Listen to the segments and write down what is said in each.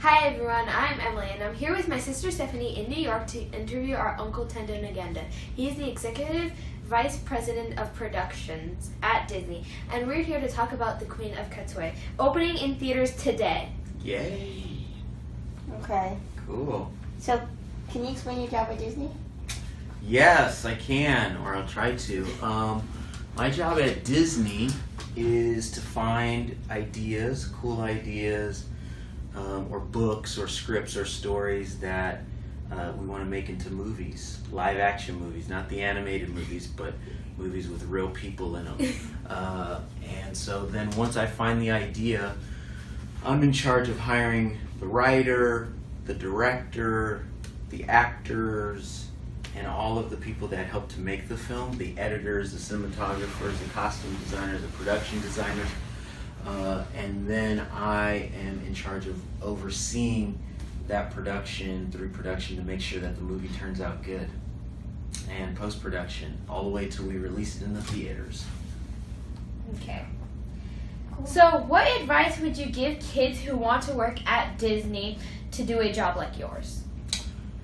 Hi everyone, I'm Emily and I'm here with my sister Stephanie in New York to interview our Uncle Tendo Ngenda. He is the Executive Vice President of Productions at Disney, and we're here to talk about The Queen of Katwe, opening in theaters today. Yay! Okay. Cool. So, can you explain your job at Disney? Yes, I can, or I'll try to. My job at Disney is to find ideas, cool ideas, or books or scripts or stories that we want to make into movies, live action movies, not the animated movies, but movies with real people in them. And so then once I find the idea, I'm in charge of hiring the writer, the director, the actors, and all of the people that help to make the film, the editors, the cinematographers, the costume designers, the production designers. And then I am in charge of overseeing that production through production to make sure that the movie turns out good, and post-production all the way till we release it in the theaters. Okay. Cool. So what advice would you give kids who want to work at Disney to do a job like yours?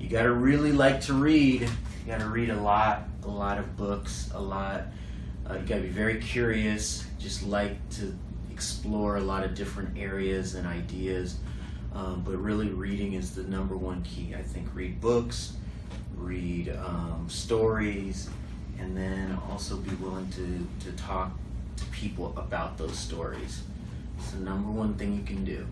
You gotta really like to read. You gotta read a lot of books, you gotta be very curious, just like to explore a lot of different areas and ideas, but really reading is the number one key. I think read books, read stories, and then also be willing to talk to people about those stories. It's the number one thing you can do.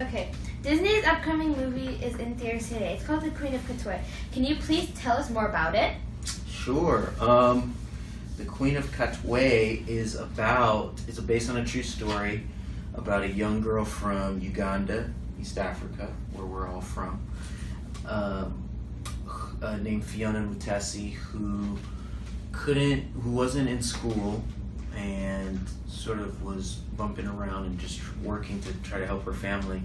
Okay, Disney's upcoming movie is in theaters today. It's called The Queen of Katwe. Can you please tell us more about it? Sure. The Queen of Katwe is based on a true story about a young girl from Uganda, East Africa, where we're all from, named Fiona Mutesi, who wasn't in school and sort of was bumping around and just working to try to help her family.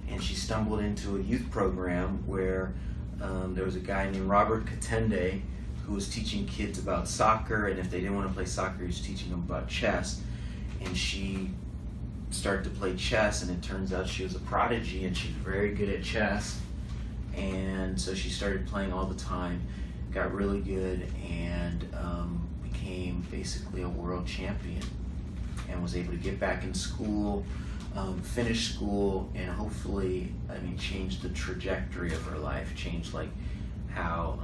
And she stumbled into a youth program where there was a guy named Robert Katende who was teaching kids about soccer, and if they didn't want to play soccer, he was teaching them about chess. And she started to play chess, and it turns out she was a prodigy and she's very good at chess. And so she started playing all the time, got really good, and became basically a world champion, and was able to get back in school, finish school, and hopefully, change the trajectory of her life, change like how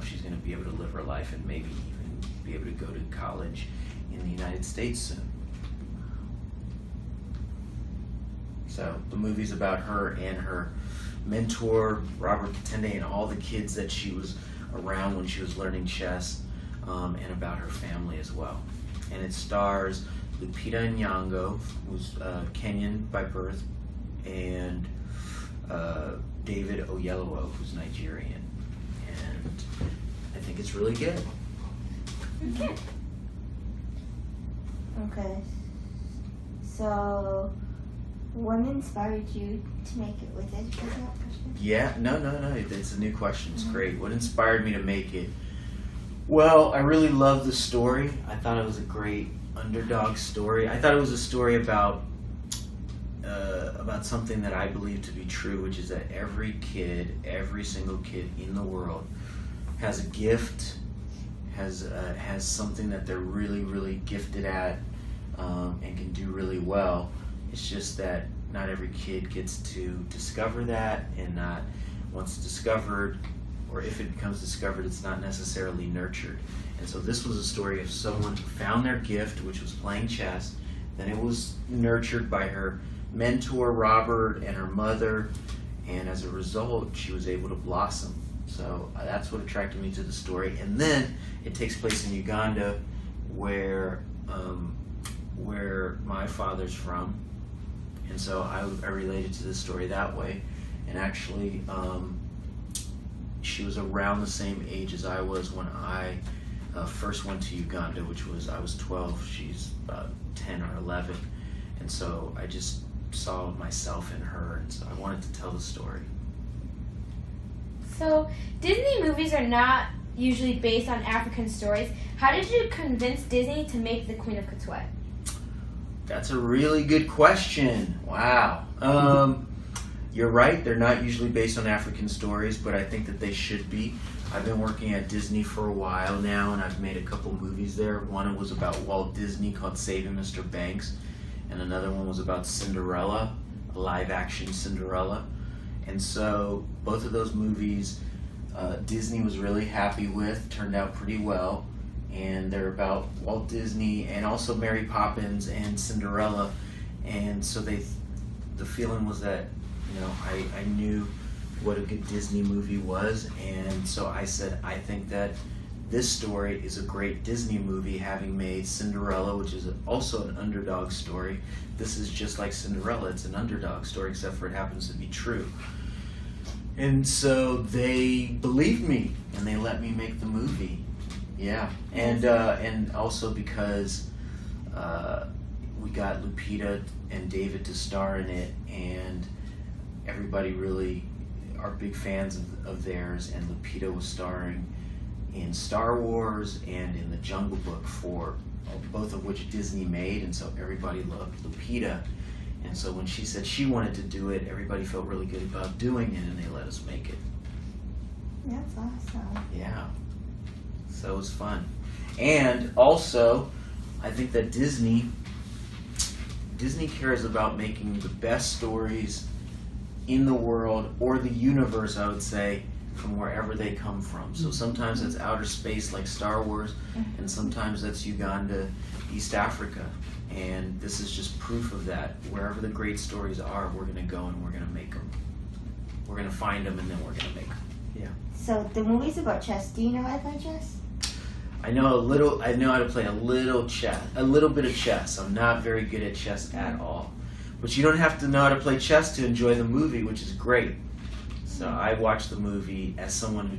she's going to be able to live her life, and maybe even be able to go to college in the United States soon. So the movie's about her and her mentor, Robert Katende, and all the kids that she was around when she was learning chess, and about her family as well. And it stars Lupita Nyong'o, who's Kenyan by birth, and David Oyelowo, who's Nigerian. And I think it's really good. Okay. Okay. So, what inspired you to make it? Was it that question? Yeah, no, it's a new question. It's great. What inspired me to make it? Well, I really love the story. I thought it was a great underdog story. I thought it was a story about something that I believe to be true, which is that every single kid in the world has a gift, has something that they're really, really gifted at, and can do really well. It's just that not every kid gets to discover that, and not once discovered, or if it becomes discovered, it's not necessarily nurtured. And so this was a story of someone who found their gift, which was playing chess. Then it was nurtured by her mentor, Robert, and her mother. And as a result, she was able to blossom. So that's what attracted me to the story. And then it takes place in Uganda, where my father's from. And so I related to this story that way. And actually, she was around the same age as I was when I first went to Uganda, I was 12, she's about 10 or 11. And so I just saw myself in her, and so I wanted to tell the story. So, Disney movies are not usually based on African stories. How did you convince Disney to make The Queen of Katwe? That's a really good question. Wow. You're right. They're not usually based on African stories, but I think that they should be. I've been working at Disney for a while now, and I've made a couple movies there. One was about Walt Disney called Saving Mr. Banks, and another one was about Cinderella, a live-action Cinderella. And so both of those movies, Disney was really happy with, turned out pretty well. And they're about Walt Disney and also Mary Poppins and Cinderella. And so the feeling was that, you know, I knew what a good Disney movie was, and so I said, I think that this story is a great Disney movie, having made Cinderella, which is also an underdog story. This is just like Cinderella, it's an underdog story, except for it happens to be true. And so they believed me, and they let me make the movie. Yeah, and also because we got Lupita and David to star in it, and everybody really are big fans of theirs, and Lupita was starring in Star Wars and in The Jungle Book, for both of which Disney made, and so everybody loved Lupita. And so when she said she wanted to do it, everybody felt really good about doing it, and they let us make it. That's awesome. Yeah. So it was fun. And also, I think that Disney cares about making the best stories in the world, or the universe, I would say, from wherever they come from. So sometimes that's outer space like Star Wars, and sometimes that's Uganda, East Africa. And this is just proof of that. Wherever the great stories are, we're going to go and we're going to make them. We're going to find them, and then we're going to make them. Yeah. So the movie's about chess. Do you know how to play chess? I know a little. I know how to play a little bit of chess. I'm not very good at chess at all. But you don't have to know how to play chess to enjoy the movie, which is great. So I watch the movie as someone who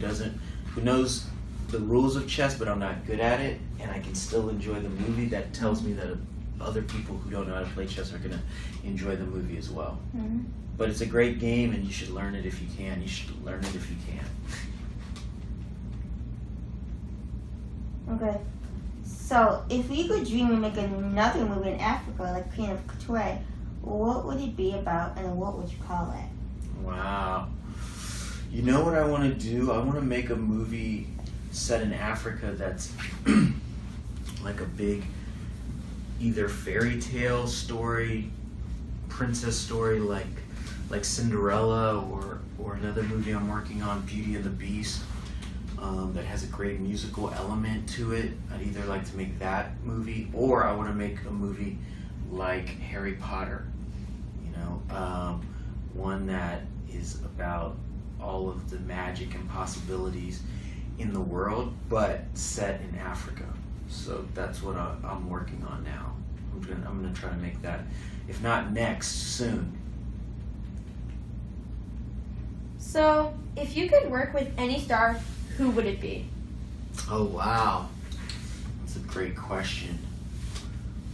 knows the rules of chess, but I'm not good at it, and I can still enjoy the movie. That tells me that other people who don't know how to play chess are going to enjoy the movie as well. Mm-hmm. But it's a great game, and you should learn it if you can. You should learn it if you can. Okay. So if you could dream and make another movie in Africa, like Queen of Katwe, what would it be about, and what would you call it? Wow. You know what I want to do? I want to make a movie set in Africa that's like a big, either fairy tale story, princess story, like Cinderella, or another movie I'm working on, Beauty and the Beast, that has a great musical element to it. I'd either like to make that movie, or I want to make a movie like Harry Potter, you know, one that is about all of the magic and possibilities in the world, but set in Africa. So that's what I'm working on now. I'm gonna try to make that, if not next, soon. So, if you could work with any star, who would it be? Oh wow, that's a great question.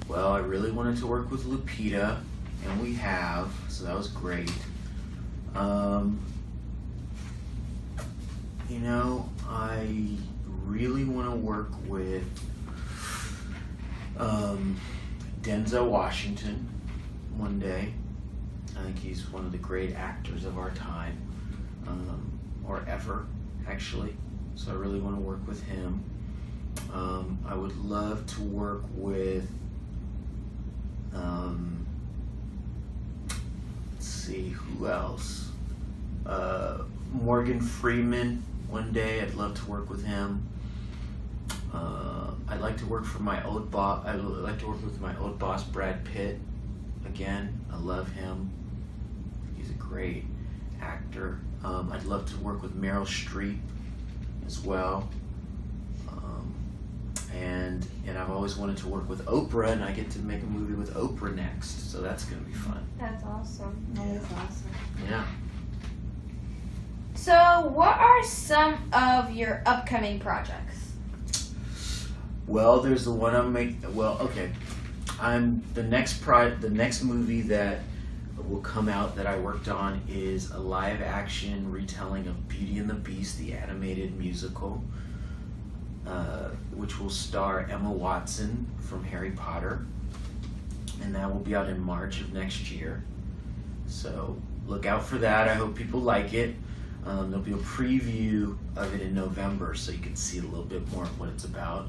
Well, I really wanted to work with Lupita, and we have, so that was great. You know, I really want to work with Denzel Washington one day. I think he's one of the great actors of our time, or ever, actually. So I really want to work with him. I would love to work with, let's see, who else? Morgan Freeman. One day, I'd love to work with him. I'd like to work for my old boss. I'd like to work with my old boss, Brad Pitt. Again, I love him. He's a great actor. I'd love to work with Meryl Streep as well. And I've always wanted to work with Oprah, and I get to make a movie with Oprah next, so that's going to be fun. That's awesome. That is awesome. Yeah. So, what are some of your upcoming projects? Well, there's the one I'm making. Well, okay. The next movie that will come out that I worked on is a live-action retelling of Beauty and the Beast, the animated musical, which will star Emma Watson from Harry Potter. and that will be out in March of next year. So look out for that. I hope people like it. There'll be a preview of it in November, so you can see a little bit more of what it's about.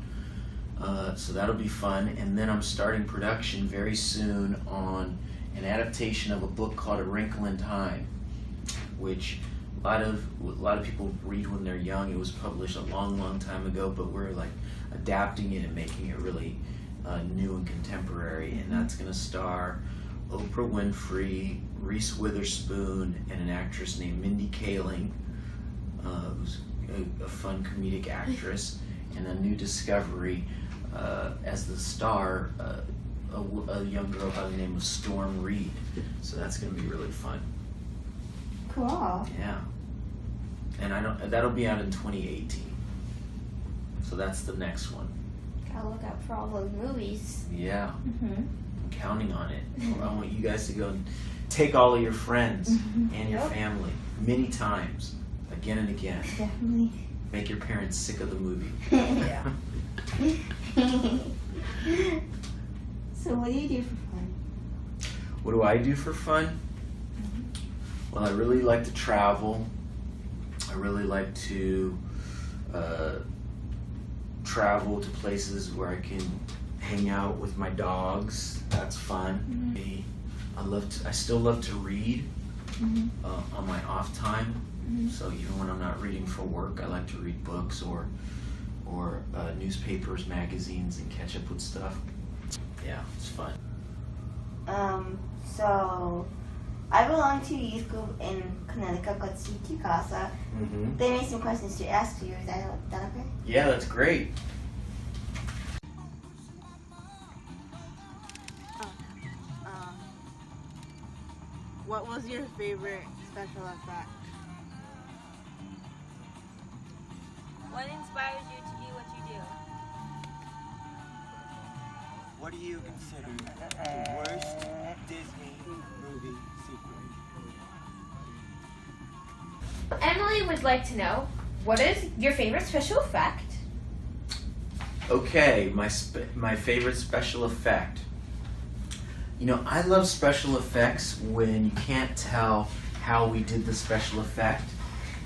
So that'll be fun. And then I'm starting production very soon on an adaptation of a book called A Wrinkle in Time, which a lot of people read when they're young. It was published a long time ago, but we're like adapting it and making it really new and contemporary. And that's going to star Oprah Winfrey, Reese Witherspoon, and an actress named Mindy Kaling, who's a fun comedic actress, and a new discovery as the star, a young girl by the name of Storm Reed. So that's going to be really fun. Cool. Yeah. And that'll be out in 2018. So that's the next one. Gotta look out for all those movies. Yeah. Mm-hmm. I'm counting on it. I want you guys to go and take all of your friends and your family many times, again and again. Definitely. Make your parents sick of the movie. Yeah. So what do you do for fun? What do I do for fun? Well, I really like to travel. I really like to travel to places where I can hang out with my dogs. That's fun. I still love to read on my off time. So even when I'm not reading for work, I like to read books or newspapers, magazines, and catch up with stuff. Yeah, it's fun. So I belong to a youth group in Connecticut called CT Casa. They made some questions to ask you. Is that okay? Yeah, that's great. What was your favorite special effect? What inspires you to do what you do? What do you consider the worst Disney movie sequel? Emily would like to know, what is your favorite special effect? Okay, my favorite special effect. You know, I love special effects when you can't tell how we did the special effect,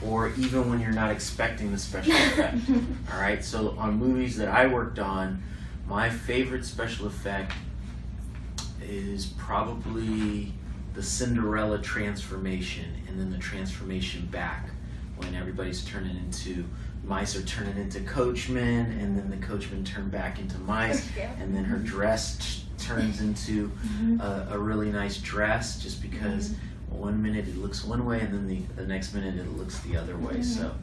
or even when you're not expecting the special effect. All right, so on movies that I worked on, my favorite special effect is probably the Cinderella transformation, and then the transformation back when everybody's turning into mice are turning into coachmen, and then the coachmen turn back into mice, and then her dress turns into a really nice dress, just because one minute it looks one way and then the next minute it looks the other way. So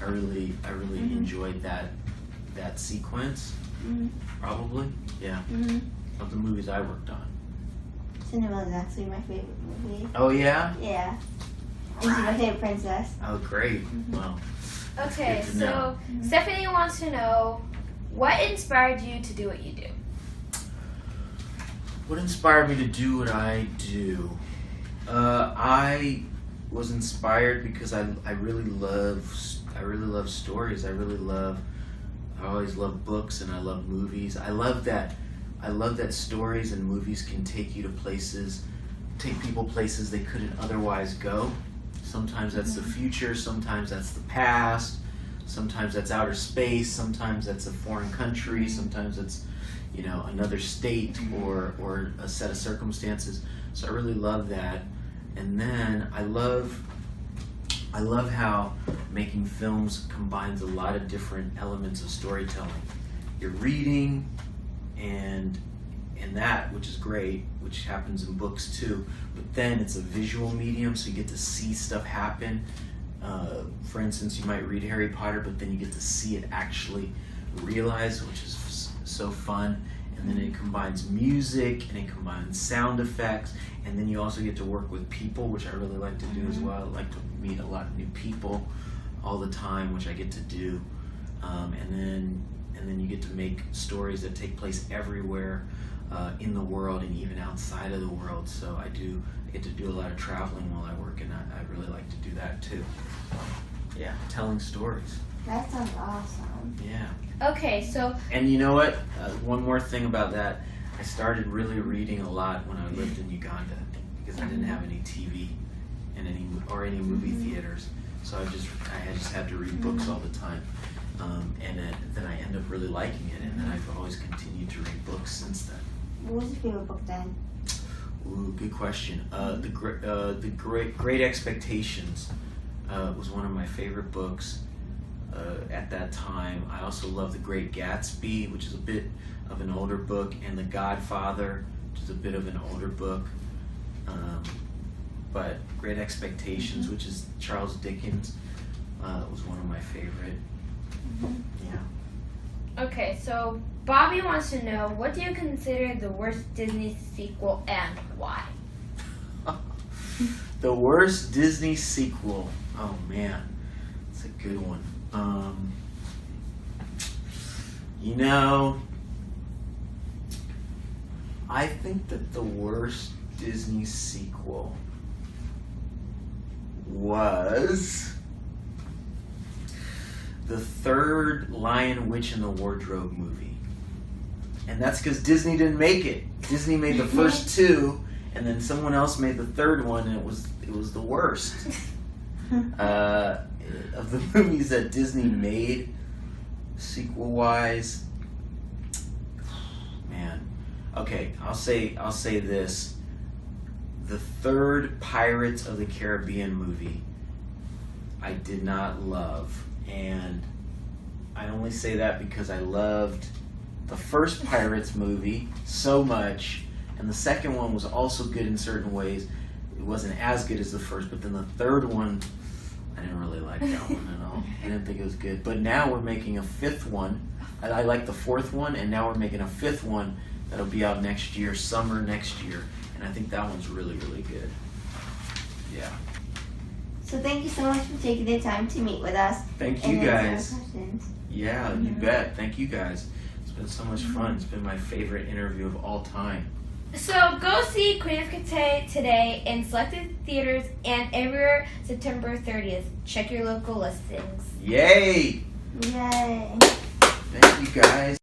I really enjoyed that sequence. Probably, yeah. Of the movies I worked on. Cinderella is actually my favorite movie. Oh yeah? Yeah. And she's my favorite princess. Oh great. Well. Okay, good to so know. Stephanie wants to know, what inspired you to do what you do? What inspired me to do what I do? I was inspired because I really love stories. I always love books, and I love movies. I love that stories and movies can take you to places, take people places they couldn't otherwise go. Sometimes that's the future, sometimes that's the past, sometimes that's outer space, sometimes that's a foreign country, sometimes it's, you know, another state or a set of circumstances. So I really love that. And then I love how making films combines a lot of different elements of storytelling. You're reading and that, which is great, which happens in books too, but then it's a visual medium, so you get to see stuff happen. For instance, you might read Harry Potter, but then you get to see it actually realized, which is so fun. And then it combines music, and it combines sound effects, and then you also get to work with people, which I really like to do as well. I like to meet a lot of new people all the time, which I get to do. And then you get to make stories that take place everywhere in the world and even outside of the world. So I get to do a lot of traveling while I work, and I really like to do that too. Yeah, telling stories. That sounds awesome. Yeah. Okay, so And you know what? One more thing about that. I started really reading a lot when I lived in Uganda because I didn't have any TV and any movie theaters, so I just had to read books all the time, and then I ended up really liking it, and then I've always continued to read books since then. What was your favorite book then? Ooh, good question. The Great Expectations was one of my favorite books at that time. I also love The Great Gatsby, which is a bit of an older book, and The Godfather, which is a bit of an older book. But Great Expectations, which is Charles Dickens, was one of my favorite. Yeah. Okay, so Bobby wants to know, what do you consider the worst Disney sequel and why? The worst Disney sequel. Oh man, it's a good one. You know, I think that the worst Disney sequel was the third Lion, Witch, and the Wardrobe movie. And that's because Disney didn't make it. Disney made the first two, and then someone else made the third one, and it was the worst. Of the movies that Disney made, sequel-wise, man. Okay, I'll say this. The third Pirates of the Caribbean movie, I did not love. And I only say that because I loved the first Pirates movie so much, and the second one was also good in certain ways. It wasn't as good as the first, but then the third one, I didn't really like that one at all. I didn't think it was good. But now we're making a fifth one. I like the fourth one, and now we're making a fifth one that'll be out next year, summer next year. And I think that one's really, really good. Yeah. So thank you so much for taking the time to meet with us. Thank you and answer guys. our questions. Yeah, you bet. Thank you guys. It's been so much fun. It's been my favorite interview of all time. So go see Queen of Katwe today in selected theaters and everywhere September 30th. Check your local listings. Yay! Yay. Thank you guys.